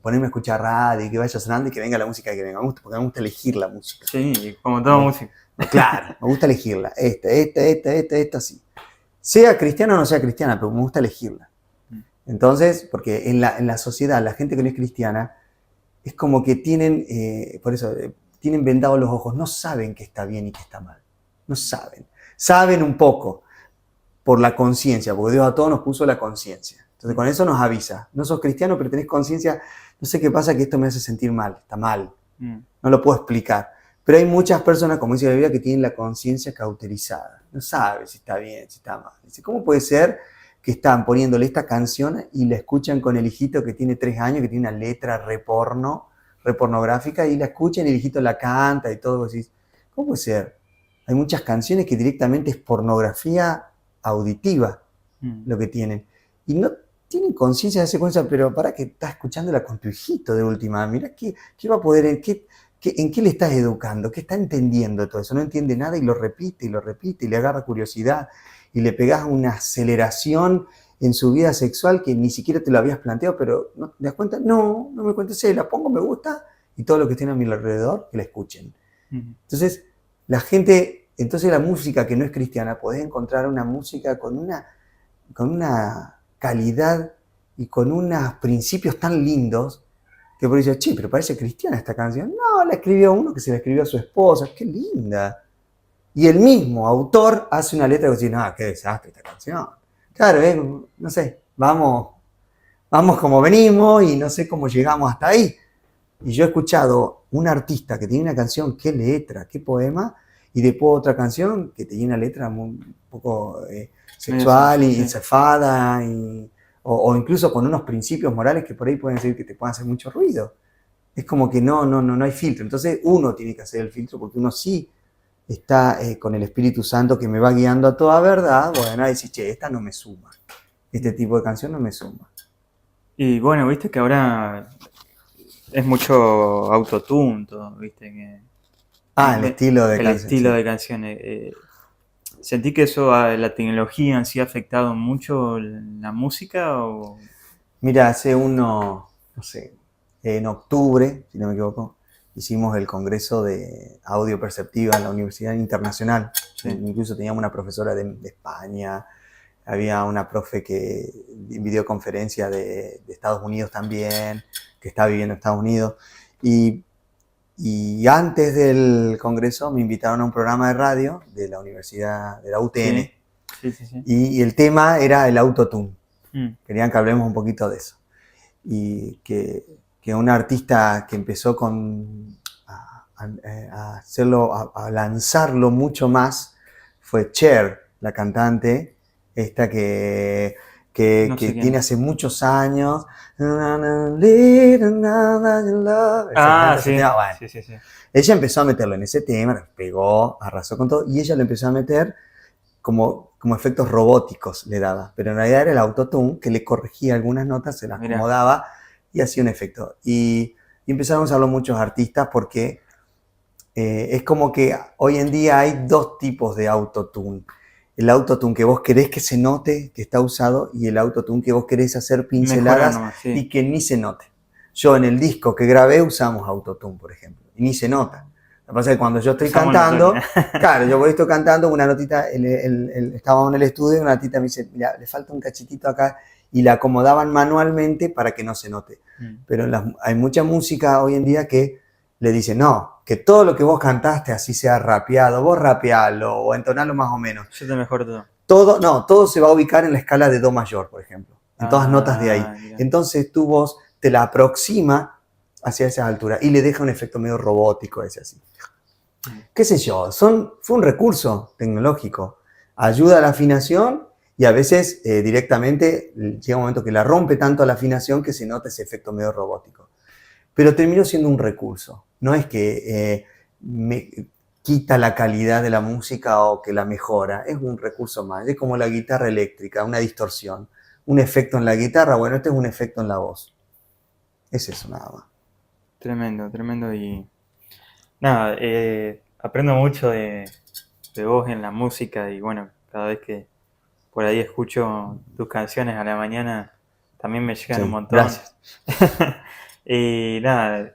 ponerme a escuchar radio y que vaya sonando y que venga la música que venga. Porque me gusta elegir la música. Sí, como toda música. Claro, me gusta elegirla. Esta, sí. Sea cristiana o no sea cristiana, pero me gusta elegirla. Entonces, porque en la sociedad, la gente que no es cristiana, es como que tienen, por eso, tienen vendados los ojos, no saben qué está bien y qué está mal. No saben. Saben un poco por la conciencia, porque Dios a todos nos puso la conciencia. Entonces con eso nos avisa. No sos cristiano, pero tenés conciencia, no sé qué pasa, que esto me hace sentir mal, está mal. No lo puedo explicar. Pero hay muchas personas, como dice la Biblia, que tienen la conciencia cauterizada. No sabe si está bien, si está mal. Dice, ¿cómo puede ser que están poniéndole esta canción y la escuchan con el hijito que tiene 3 años, que tiene una letra repornográfica, y la escuchan y el hijito la canta y todo? Vos decís, ¿cómo puede ser? Hay muchas canciones que directamente es pornografía auditiva lo que tienen. Y no tienen conciencia de esa cosa, pero para que estás escuchándola con tu hijito de última. Mirá qué va a poder, en qué le estás educando, qué está entendiendo de todo eso. No entiende nada y lo repite y le agarra curiosidad y le pegás una aceleración en su vida sexual que ni siquiera te lo habías planteado, pero ¿no te das cuenta? No me cuentes, la pongo, me gusta, y todo lo que estén a mi alrededor, que la escuchen. Entonces, la música que no es cristiana, podés encontrar una música con una calidad y con unos principios tan lindos que por eso, che, pero parece cristiana esta canción. No, la escribió uno que se la escribió a su esposa, qué linda. Y el mismo autor hace una letra que dice, no, qué desastre esta canción. Claro, no sé, vamos como venimos y no sé cómo llegamos hasta ahí. Y yo he escuchado un artista que tiene una canción, qué letra, qué poema, y después otra canción que tiene una letra un poco sexual y zafada, o incluso con unos principios morales que por ahí pueden decir que te pueden hacer mucho ruido. Es como que no hay filtro. Entonces uno tiene que hacer el filtro porque uno sí está con el Espíritu Santo que me va guiando a toda verdad. Bueno, a decir, che, esta no me suma. Este tipo de canción no me suma. Y bueno, viste que ahora es mucho autotune, todo, viste que... el estilo de canciones. El estilo de canciones. ¿Sentí que eso, la tecnología en sí ha afectado mucho la música? O... Mira, en octubre, si no me equivoco, hicimos el congreso de audio perceptiva en la Universidad Internacional. Sí. Incluso teníamos una profesora de España, había una profe que en videoconferencia de Estados Unidos también, que está viviendo en Estados Unidos. Y antes del congreso me invitaron a un programa de radio de la universidad, de la UTN, sí. Y el tema era el autotune. Querían que hablemos un poquito de eso. Y que una artista que empezó a hacerlo, a lanzarlo mucho más, fue Cher, la cantante, esta que tiene hace muchos años. Sí. Ella empezó a meterlo en ese tema, pegó, arrasó con todo, y ella lo empezó a meter como efectos robóticos, le daba. Pero en realidad era el autotune que le corregía algunas notas, se las acomodaba y hacía un efecto. Y empezaron a usarlo muchos artistas porque es como que hoy en día hay 2 tipos de autotune. El autotune que vos querés que se note que está usado y el autotune que vos querés hacer pinceladas y que ni se note. Yo en el disco que grabé usamos autotune, por ejemplo, y ni se nota. Lo que pasa es que cuando yo estoy cantando, claro, yo estoy cantando, una notita, estábamos en el estudio y una notita me dice, mira, le falta un cachitito acá, y la acomodaban manualmente para que no se note. Pero hay mucha música hoy en día que le dice, no, que todo lo que vos cantaste así sea rapeado, vos rapealo o entonalo más o menos. Yo te mejor todo. Todo se va a ubicar en la escala de do mayor, por ejemplo, en todas notas de ahí. Mira. Entonces tu voz te la aproxima hacia esa altura y le deja un efecto medio robótico, ese así. ¿Qué sé yo? Fue un recurso tecnológico. Ayuda a la afinación y a veces directamente llega un momento que la rompe tanto la afinación que se nota ese efecto medio robótico. Pero terminó siendo un recurso. No es que me quita la calidad de la música o que la mejora. Es un recurso más. Es como la guitarra eléctrica, una distorsión. Un efecto en la guitarra, bueno, este es un efecto en la voz. Es eso nada más. Tremendo. Y nada, aprendo mucho de vos en la música y bueno, cada vez que por ahí escucho tus canciones a la mañana también me llegan un montón. Gracias. Y nada,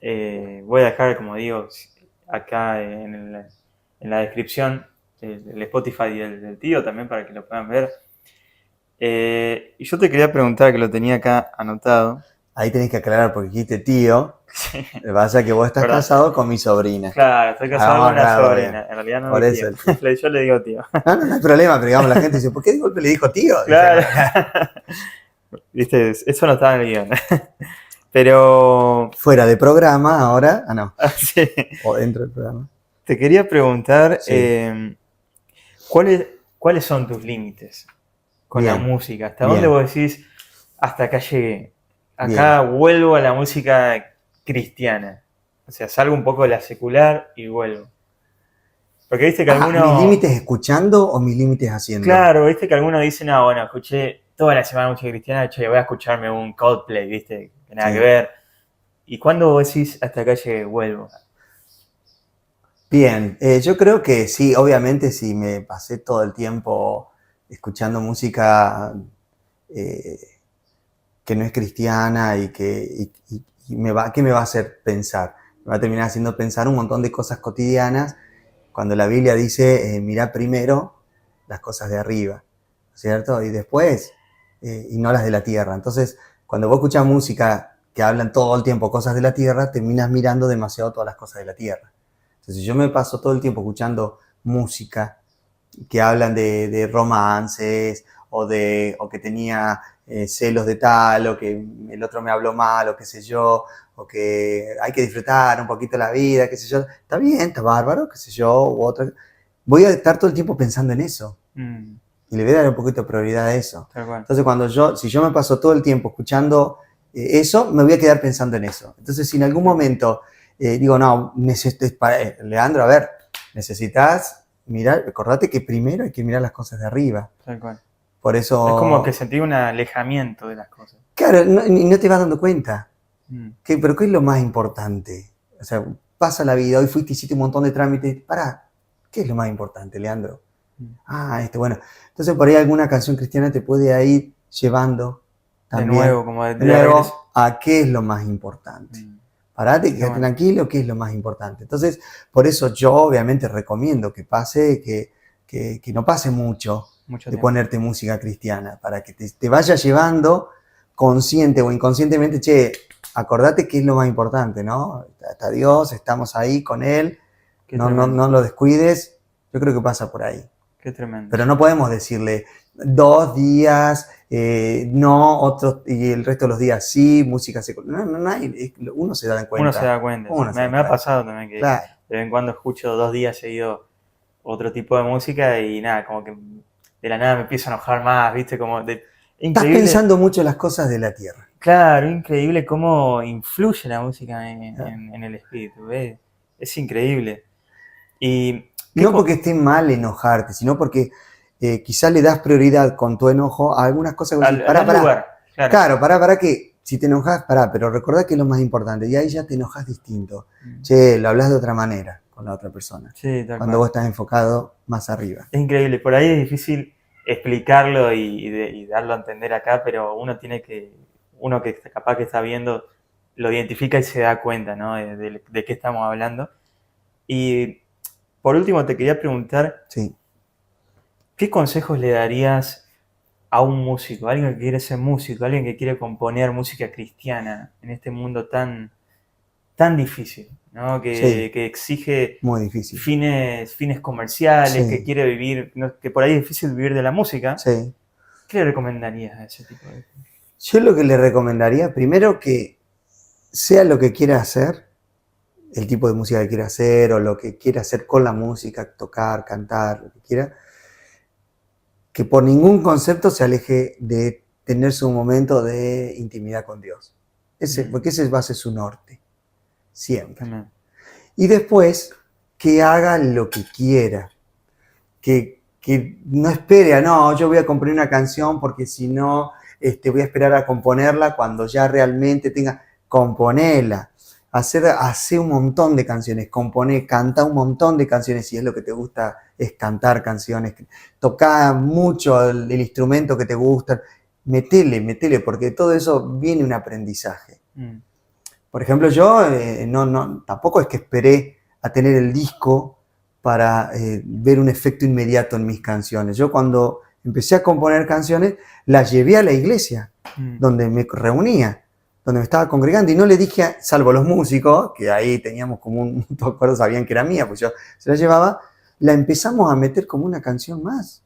voy a dejar, como digo, acá en la descripción el Spotify del tío también para que lo puedan ver. Y yo te quería preguntar, que lo tenía acá anotado. Ahí tenés que aclarar porque dijiste tío. Sí. Lo que pasa es que vos estás casado con mi sobrina. Claro, estoy casado con una sobrina. En realidad no es tío. Yo le digo tío. No hay problema, pero digamos, la gente dice, ¿por qué de golpe le dijo tío? Claro. Viste, eso no estaba en el guión. Pero, Fuera de programa ahora, no, sí, o dentro del programa. te quería preguntar, Sí, ¿cuáles son tus límites con la bien, música? ¿Hasta dónde bien, vos decís, hasta acá llegué? bien. Acá vuelvo a la música cristiana. O sea, salgo un poco de la secular y vuelvo. Porque viste que Ah, ¿mis algunos, límites escuchando o mis límites haciendo? claro, viste que algunos dicen, ah, bueno, escuché toda la semana música cristiana, che, voy a escucharme un Coldplay, viste, que nada que Sí. ver. ¿Y cuándo vos decís, hasta acá llegué, vuelvo? Bien, yo creo que sí, obviamente si me pasé todo el tiempo escuchando música eh, que no es cristiana y ¿qué me va a hacer pensar? Me va a terminar haciendo pensar un montón de cosas cotidianas cuando la Biblia dice, mirá primero las cosas de arriba, ¿cierto? Y después, y no las de la tierra. Entonces, cuando vos escuchás música que hablan todo el tiempo cosas de la tierra, terminas mirando demasiado todas las cosas de la tierra. Entonces, si yo me paso todo el tiempo escuchando música que hablan de romances o que tenía celos de tal o que el otro me habló mal o qué sé yo, o que hay que disfrutar un poquito la vida, qué sé yo, está bien, está bárbaro, qué sé yo, u otra. Voy a estar todo el tiempo pensando en eso Mm, y le voy a dar un poquito de prioridad a eso. tal cual. Entonces, si yo me paso todo el tiempo escuchando eso, me voy a quedar pensando en eso. Entonces, si en algún Tal cual. momento digo, no, Leandro, a ver, necesitas mirar, acordate que primero hay que mirar las cosas de arriba. Tal cual. Por Es como que eso, sentí un alejamiento de las cosas. claro, no te vas dando cuenta. Mm, Pero ¿qué es lo más importante? O sea, pasa la vida, hoy fuiste, hiciste un montón de trámites. Pará, ¿qué es lo más importante, Leandro? mm. Ah, bueno. Entonces por ahí alguna canción cristiana te puede ir llevando De también, nuevo, como de de regreso. nuevo, a qué es lo más importante. Mm, Parate, qué quédate bueno. tranquilo, qué es lo más importante. Entonces, por eso yo obviamente recomiendo que pase, que no pase mucho Mucho de tiempo. ponerte música cristiana, para que te vaya llevando consciente o inconscientemente, che, acordate que es lo más importante, ¿no? Está Dios, estamos ahí con Él, Qué tremendo. no lo descuides, yo creo que pasa por ahí. Qué tremendo. Pero no podemos decirle 2 días, no, otros, y el resto de los días sí, música secular. No hay, uno se da Uno se cuenta. da cuenta, sí. Uno se da Me ha cuenta. pasado también que Claro. de vez en cuando escucho 2 días seguido otro tipo de música y nada, como que de la nada me empiezo a enojar más, ¿viste? Como de... Estás Increíble, pensando mucho en las cosas de la tierra. claro, increíble cómo influye la música ¿No? en el espíritu, ¿ves? Es increíble. ¿Y qué No porque esté mal enojarte, sino porque quizás le das prioridad con tu enojo a algunas cosas que vos decís, al dar pará. lugar? Claro. Claro, pará que si te enojas, pará, pero recordá que es lo más importante. Y ahí ya te enojas distinto. Mm. Che, lo hablas de otra manera con la otra persona. Sí, tal Cuando vos cual. estás enfocado más arriba. Es increíble, por ahí es difícil explicarlo y darlo a entender acá, pero uno que capaz que está viendo, lo identifica y se da cuenta, ¿no? De qué estamos hablando. Y por último te quería preguntar, Sí. ¿qué consejos le darías a un músico, a alguien que quiere ser músico, a alguien que quiere componer música cristiana en este mundo tan difícil, ¿no? Sí, Que exige muy difícil. fines comerciales, que Sí, quiere vivir, que por ahí es difícil vivir de la música? sí. ¿Qué le recomendarías a ese tipo de cosas? Yo lo que le recomendaría, primero que sea lo que quiera hacer, el tipo de música que quiera hacer o lo que quiera hacer con la música, tocar, cantar, lo que quiera, que por ningún concepto se aleje de tener su momento de intimidad con Dios. Porque ese va a ser su norte, siempre. También. Y después, que haga lo que quiera, que no espere a, no, yo voy a componer una canción porque si no, voy a esperar a componerla cuando ya realmente tenga, componerla. Hacer un montón de canciones, componer, cantar un montón de canciones, si es lo que te gusta, es cantar canciones, tocar mucho el instrumento que te gusta, metele, porque todo eso viene un aprendizaje. Mm. Por ejemplo, yo tampoco es que esperé a tener el disco para ver un efecto inmediato en mis canciones. Yo cuando empecé a componer canciones, las llevé a la iglesia, donde me reunía, donde me estaba congregando, y no le dije, salvo los músicos, que ahí teníamos como un acuerdo, sabían que era mía, pues yo se la llevaba, la empezamos a meter como una canción más,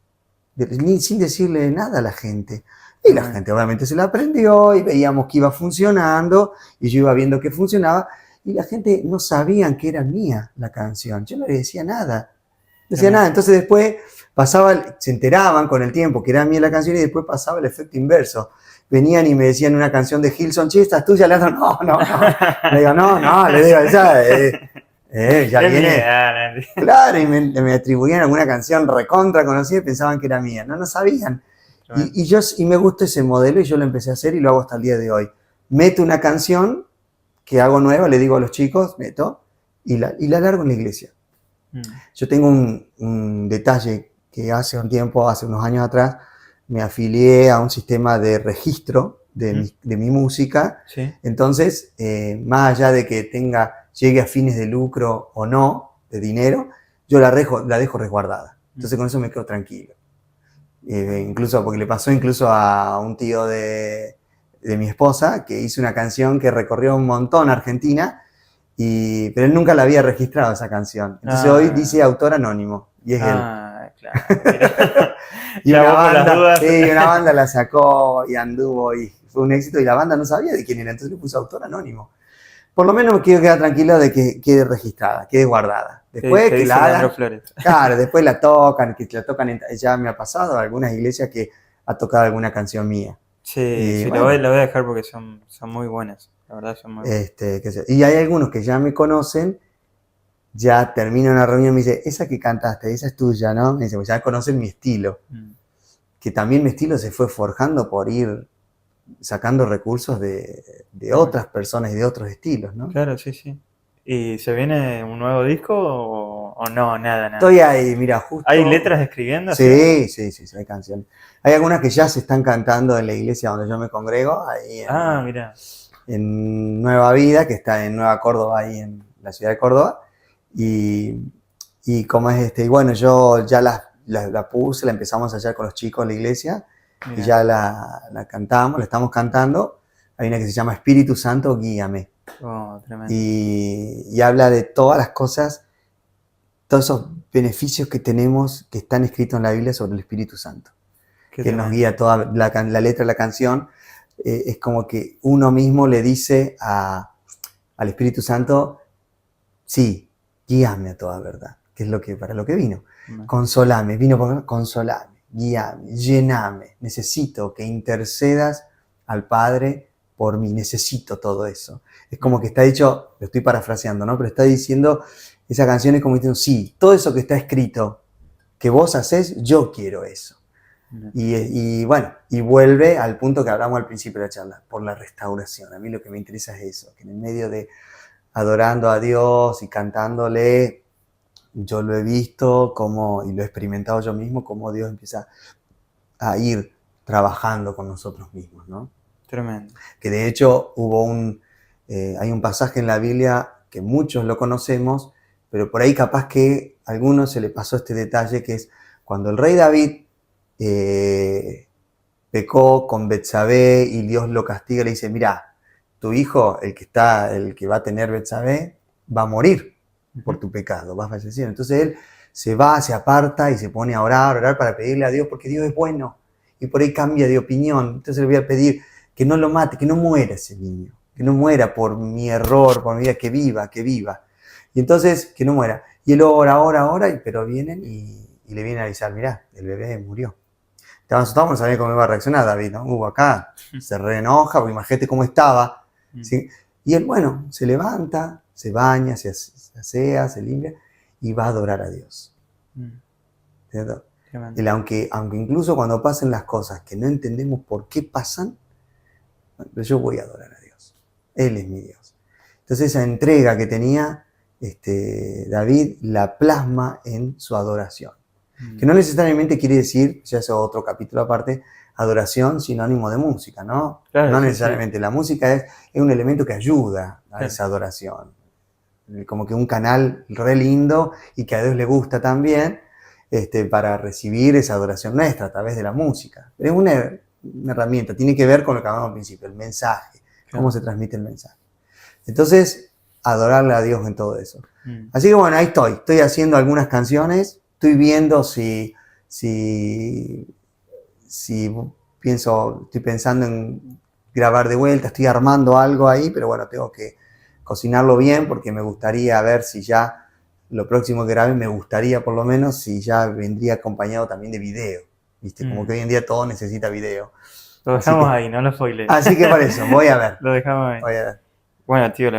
sin decirle nada a la gente. Y la gente obviamente se la aprendió y veíamos que iba funcionando y yo iba viendo que funcionaba y la gente no sabían que era mía la canción. Yo no le decía nada. No decía nada. Entonces después se enteraban con el tiempo que era mía la canción y después pasaba el efecto inverso. Venían y me decían una canción de Hilson, che, ¿esta es tuya? Le digo, no. Le digo, no, le digo, ya viene. Claro, y me atribuían alguna canción recontra conocida y pensaban que era mía. No sabían. Y me gustó ese modelo y yo lo empecé a hacer y lo hago hasta el día de hoy. Meto una canción que hago nueva, le digo a los chicos, meto, y la largo en la iglesia. Yo tengo un detalle que hace unos años atrás, me afilié a un sistema de registro de mi música. Sí. Entonces, más allá de que llegue a fines de lucro o no, de dinero, yo la dejo resguardada. Entonces con eso me quedo tranquilo. Incluso porque le pasó a un tío de mi esposa que hizo una canción que recorrió un montón Argentina, pero él nunca la había registrado esa canción. Entonces hoy dice autor anónimo y es él. Claro. Y una banda la sacó y anduvo y fue un éxito y la banda no sabía de quién era, entonces le puso autor anónimo. Por lo menos me quiero quedar tranquilo de que quede registrada, quede guardada. Después que la hagan, claro, después la tocan, ya me ha pasado a algunas iglesias que ha tocado alguna canción mía. Sí, bueno, la voy a dejar porque son muy buenas, la verdad son muy buenas. Y hay algunos que ya me conocen, ya termina una reunión y me dice, esa que cantaste, esa es tuya, ¿no? Me dice, pues ya conocen mi estilo. Que también mi estilo se fue forjando por ir sacando recursos de otras personas y de otros estilos, ¿no? Claro, sí. ¿Y se viene un nuevo disco o no? Nada. Estoy ahí, mira, justo... ¿Hay letras escribiendo? Sí, hay canciones. Hay algunas que ya se están cantando en la iglesia donde yo me congrego, ahí mira. En Nueva Vida, que está en Nueva Córdoba, ahí en la ciudad de Córdoba. Y como es y bueno, yo ya la puse, la empezamos a ensayar con los chicos en la iglesia. Mira. Y ya la cantamos, la estamos cantando. Hay una que se llama Espíritu Santo, guíame. Tremendo. Y habla de todas las cosas, todos esos beneficios que tenemos que están escritos en la Biblia sobre el Espíritu Santo. Que nos guía toda la letra de la canción. Es como que uno mismo le dice al Espíritu Santo, sí, guíame a toda verdad, que es para lo que vino. Consolame, vino por consolame, guíame, llename. Necesito que intercedas al Padre por mí, necesito todo eso. Es como que está dicho, lo estoy parafraseando, ¿no? Pero está diciendo, esa canción es como diciendo, sí, todo eso que está escrito, que vos hacés, yo quiero eso. Y bueno, y vuelve al punto que hablamos al principio de la charla, por la restauración. A mí lo que me interesa es eso, que en el medio de adorando a Dios y cantándole, yo lo he visto y lo he experimentado yo mismo, cómo Dios empieza a ir trabajando con nosotros mismos, ¿no? Tremendo. Que de hecho hay un pasaje en la Biblia que muchos lo conocemos, pero por ahí capaz que a algunos se le pasó este detalle, que es cuando el rey David pecó con Betsabé y Dios lo castiga, le dice, mira, tu hijo, el que va a tener Betsabé, va a morir por tu pecado, va a fallecer. Entonces él se aparta y se pone a orar para pedirle a Dios, porque Dios es bueno, y por ahí cambia de opinión. Entonces le voy a pedir que no lo mate, que no muera ese niño, que no muera por mi error, por mi vida, que viva. Y entonces, que no muera. Y él ora, pero vienen y le vienen a avisar, mirá, el bebé murió. Estaban asustados, no sabían cómo iba a reaccionar David, ¿no? Acá se reenoja, porque imagínate cómo estaba. ¿Sí? Y él, bueno, se levanta, se baña, se asea, se limpia y va a adorar a Dios. ¿Cierto? Él, aunque incluso cuando pasen las cosas que no entendemos por qué pasan, pero yo voy a adorar a Dios. Él es mi Dios. Entonces esa entrega que tenía David la plasma en su adoración. Que no necesariamente quiere decir, ya es otro capítulo aparte, adoración sinónimo de música, ¿no? Claro, no necesariamente. Sí. La música es un elemento que ayuda a esa adoración. Como que un canal re lindo y que a Dios le gusta también para recibir esa adoración nuestra a través de la música. Pero es una herramienta, tiene que ver con lo que hablamos al principio, el mensaje, cómo se transmite el mensaje. Entonces, adorarle a Dios en todo eso. Así que bueno, ahí estoy haciendo algunas canciones, estoy viendo si estoy pensando en grabar de vuelta, estoy armando algo ahí, pero bueno, tengo que cocinarlo bien porque me gustaría ver si ya lo próximo que grabe, me gustaría por lo menos si ya vendría acompañado también de video, ¿viste? Como que hoy en día todo necesita video. Lo Así dejamos que, ahí, no lo spoilees. así que por eso, voy a ver. Lo dejamos ahí. Voy a ver. Bueno, tío,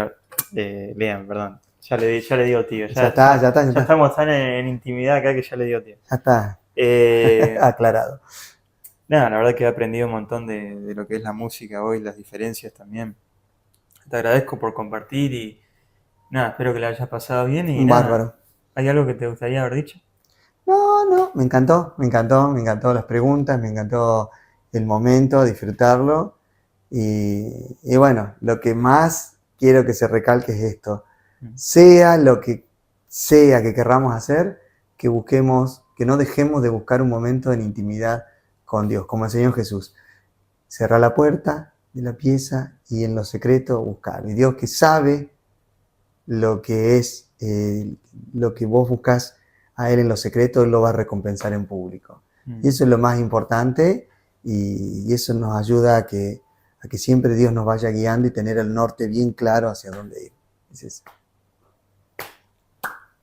Lean, perdón. Ya le digo tío. Ya está. Ya estamos tan en intimidad acá que ya le digo tío. Ya está aclarado. Nada, la verdad que he aprendido un montón de lo que es la música hoy, las diferencias también. Te agradezco por compartir y nada, espero que la hayas pasado bien y nada. Bárbaro. ¿Hay algo que te gustaría haber dicho? No, me encantó las preguntas, me encantó el momento, disfrutarlo. Y bueno, lo que más quiero que se recalque es esto. Sea lo que sea que querramos hacer, que busquemos, que no dejemos de buscar un momento en intimidad con Dios, como enseñó Jesús. Cerrar la puerta de la pieza y en lo secreto buscar. Y Dios, que sabe lo que es, lo que vos buscas a Él en lo secreto, Él lo va a recompensar en público. Y eso es lo más importante y eso nos ayuda a que siempre Dios nos vaya guiando y tener el norte bien claro hacia dónde ir. Es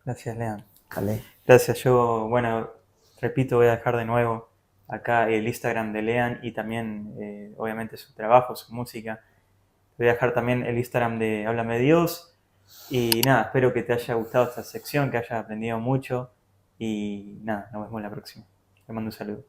Gracias, Lean. Vale. Gracias, yo, bueno, repito, voy a dejar de nuevo acá el Instagram de Lean y también, obviamente, su trabajo, su música. Voy a dejar también el Instagram de Háblame Dios. Y nada, espero que te haya gustado esta sección, que hayas aprendido mucho. Y nada, nos vemos la próxima. Te mando un saludo.